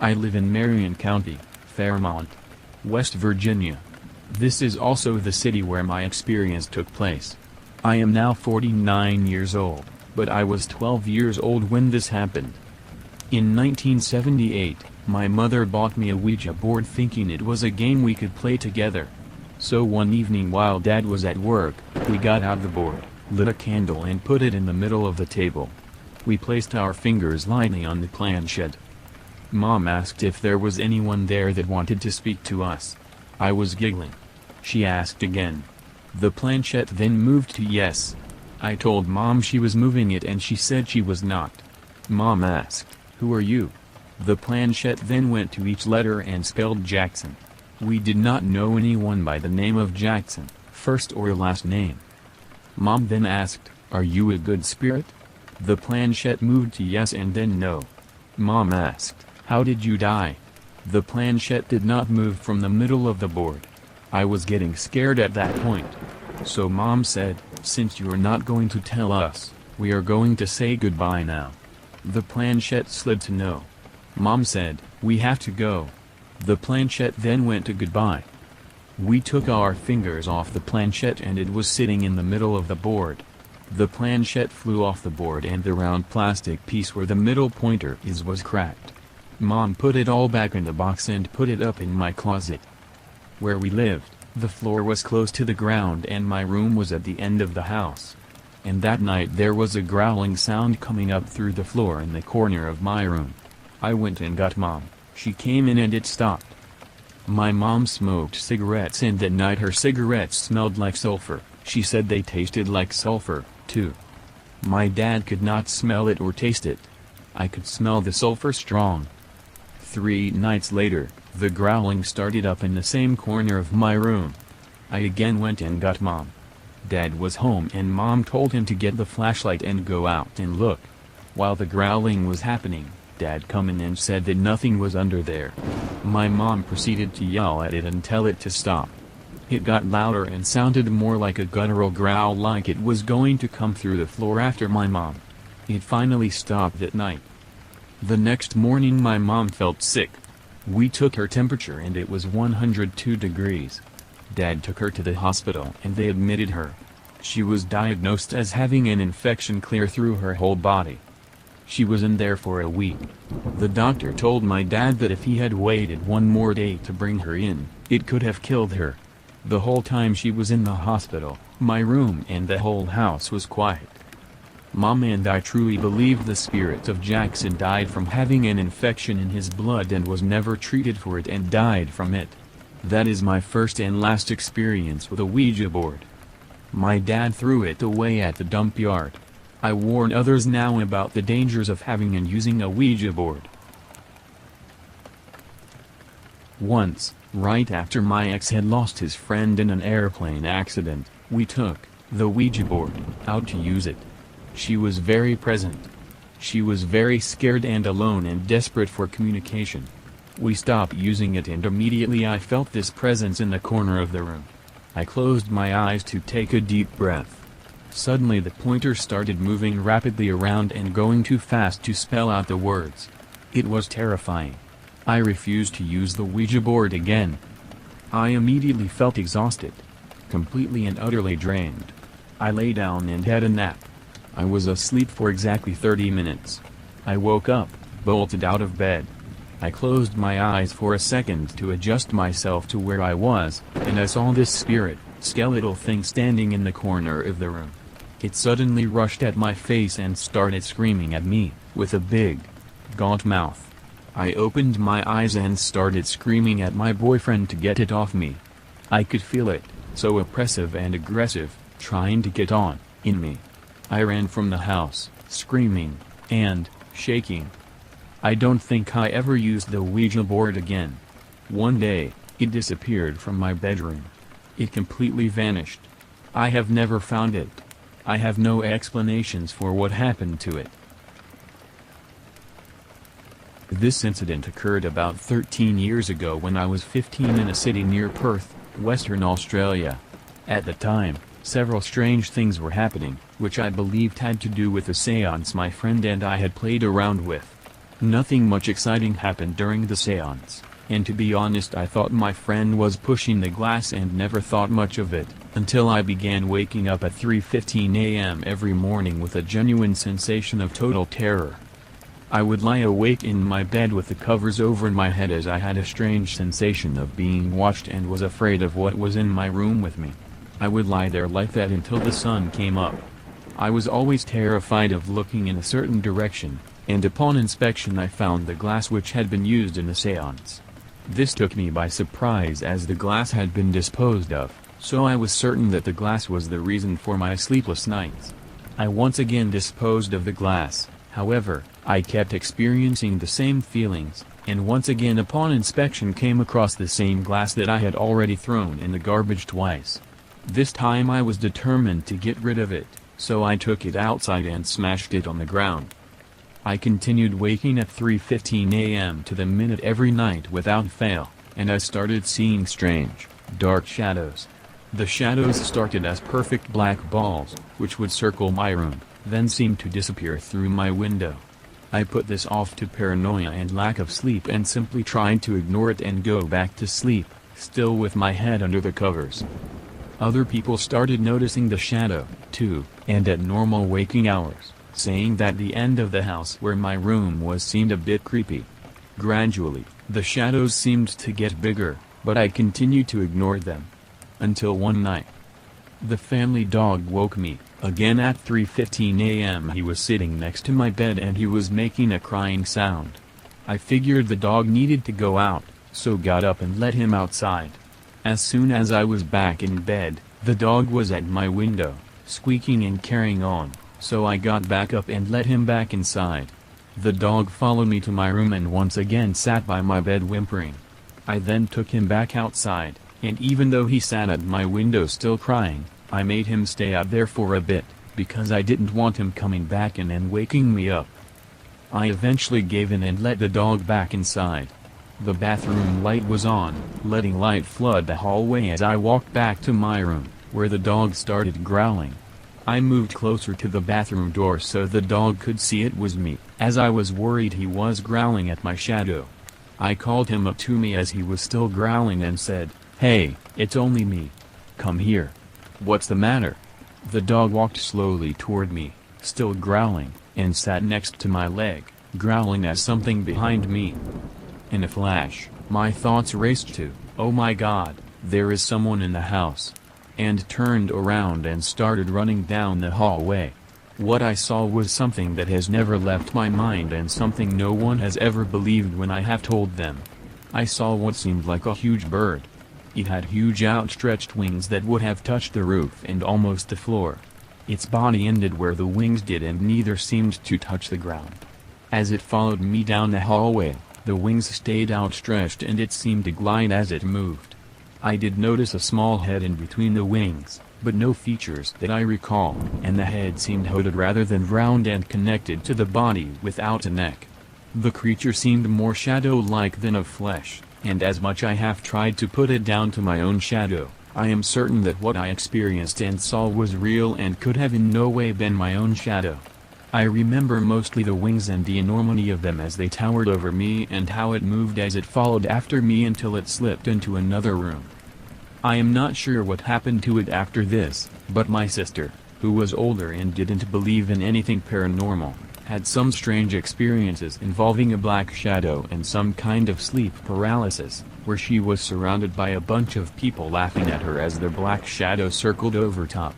I live in Marion County, Fairmont, West Virginia. This is also the city where my experience took place. I am now 49 years old, but I was 12 years old when this happened. In 1978, my mother bought me a Ouija board thinking it was a game we could play together. So one evening while Dad was at work, we got out the board, lit a candle and put it in the middle of the table. We placed our fingers lightly on the planchette. Mom asked if there was anyone there that wanted to speak to us. I was giggling. She asked again. The planchette then moved to yes. I told Mom she was moving it and she said she was not. Mom asked, "Who are you?" The planchette then went to each letter and spelled Jackson. We did not know anyone by the name of Jackson, first or last name. Mom then asked, "Are you a good spirit?" The planchette moved to yes and then no. Mom asked, "How did you die?" The planchette did not move from the middle of the board. I was getting scared at that point. So Mom said, "Since you're not going to tell us, we are going to say goodbye now." The planchette slid to no. Mom said, "We have to go." The planchette then went to goodbye. We took our fingers off the planchette and it was sitting in the middle of the board. The planchette flew off the board and the round plastic piece where the middle pointer is was cracked. Mom put it all back in the box and put it up in my closet. Where we lived, the floor was close to the ground and my room was at the end of the house. And that night there was a growling sound coming up through the floor in the corner of my room. I went and got Mom. She came in and it stopped. My mom smoked cigarettes and that night her cigarettes smelled like sulfur. She said they tasted like sulfur, too. My dad could not smell it or taste it. I could smell the sulfur strong. 3 nights later, the growling started up in the same corner of my room. I again went and got Mom. Dad was home and Mom told him to get the flashlight and go out and look. While the growling was happening, Dad come in and said that nothing was under there. My mom proceeded to yell at it and tell it to stop. It got louder and sounded more like a guttural growl like it was going to come through the floor after my mom. It finally stopped that night. The next morning my mom felt sick. We took her temperature and it was 102 degrees. Dad took her to the hospital and they admitted her. She was diagnosed as having an infection clear through her whole body. She was in there for a week. The doctor told my dad that if he had waited one more day to bring her in, it could have killed her. The whole time she was in the hospital, my room and the whole house was quiet. Mom and I truly believe the spirit of Jackson died from having an infection in his blood and was never treated for it and died from it. That is my first and last experience with a Ouija board. My dad threw it away at the dump yard. I warn others now about the dangers of having and using a Ouija board. Once, right after my ex had lost his friend in an airplane accident, we took the Ouija board out to use it. She was very present. She was very scared and alone and desperate for communication. We stopped using it and immediately I felt this presence in the corner of the room. I closed my eyes to take a deep breath. Suddenly the pointer started moving rapidly around and going too fast to spell out the words. It was terrifying. I refused to use the Ouija board again. I immediately felt exhausted. Completely and utterly drained. I lay down and had a nap. I was asleep for exactly 30 minutes. I woke up, bolted out of bed. I closed my eyes for a second to adjust myself to where I was, and I saw this skeletal thing standing in the corner of the room. It suddenly rushed at my face and started screaming at me, with a big, gaunt mouth. I opened my eyes and started screaming at my boyfriend to get it off me. I could feel it, so oppressive and aggressive, trying to get on, in me. I ran from the house, screaming, and, shaking. I don't think I ever used the Ouija board again. One day, it disappeared from my bedroom. It completely vanished. I have never found it. I have no explanations for what happened to it. This incident occurred about 13 years ago when I was 15 in a city near Perth, Western Australia. At the time, several strange things were happening, which I believed had to do with the seance my friend and I had played around with. Nothing much exciting happened during the seance, and to be honest I thought my friend was pushing the glass and never thought much of it, until I began waking up at 3:15 a.m. every morning with a genuine sensation of total terror. I would lie awake in my bed with the covers over my head as I had a strange sensation of being watched and was afraid of what was in my room with me. I would lie there like that until the sun came up. I was always terrified of looking in a certain direction, and upon inspection I found the glass which had been used in the seance. This took me by surprise as the glass had been disposed of, so I was certain that the glass was the reason for my sleepless nights. I once again disposed of the glass, however, I kept experiencing the same feelings, and once again upon inspection came across the same glass that I had already thrown in the garbage twice. This time I was determined to get rid of it, so I took it outside and smashed it on the ground. I continued waking at 3:15 a.m. to the minute every night without fail, and I started seeing strange, dark shadows. The shadows started as perfect black balls, which would circle my room, then seemed to disappear through my window. I put this off to paranoia and lack of sleep and simply tried to ignore it and go back to sleep, still with my head under the covers. Other people started noticing the shadow, too, and at normal waking hours, saying that the end of the house where my room was seemed a bit creepy. Gradually, the shadows seemed to get bigger, but I continued to ignore them. Until one night, the family dog woke me, again at 3:15 a.m. He was sitting next to my bed and he was making a crying sound. I figured the dog needed to go out, so got up and let him outside. As soon as I was back in bed, the dog was at my window, squeaking and carrying on, so I got back up and let him back inside. The dog followed me to my room and once again sat by my bed whimpering. I then took him back outside, and even though he sat at my window still crying, I made him stay out there for a bit, because I didn't want him coming back in and waking me up. I eventually gave in and let the dog back inside. The bathroom light was on, letting light flood the hallway as I walked back to my room, where the dog started growling. I moved closer to the bathroom door so the dog could see it was me, as I was worried he was growling at my shadow. I called him up to me as he was still growling and said, "Hey, it's only me. Come here." "What's the matter?" The dog walked slowly toward me, still growling, and sat next to my leg, growling at something behind me. In a flash, my thoughts raced to, "Oh my God, there is someone in the house," and turned around and started running down the hallway. What I saw was something that has never left my mind and something no one has ever believed when I have told them. I saw what seemed like a huge bird. It had huge outstretched wings that would have touched the roof and almost the floor. Its body ended where the wings did and neither seemed to touch the ground. As it followed me down the hallway, the wings stayed outstretched and it seemed to glide as it moved. I did notice a small head in between the wings, but no features that I recall, and the head seemed hooded rather than round and connected to the body without a neck. The creature seemed more shadow-like than of flesh, and as much I have tried to put it down to my own shadow, I am certain that what I experienced and saw was real and could have in no way been my own shadow. I remember mostly the wings and the enormity of them as they towered over me and how it moved as it followed after me until it slipped into another room. I am not sure what happened to it after this, but my sister, who was older and didn't believe in anything paranormal, had some strange experiences involving a black shadow and some kind of sleep paralysis, where she was surrounded by a bunch of people laughing at her as the black shadow circled over top.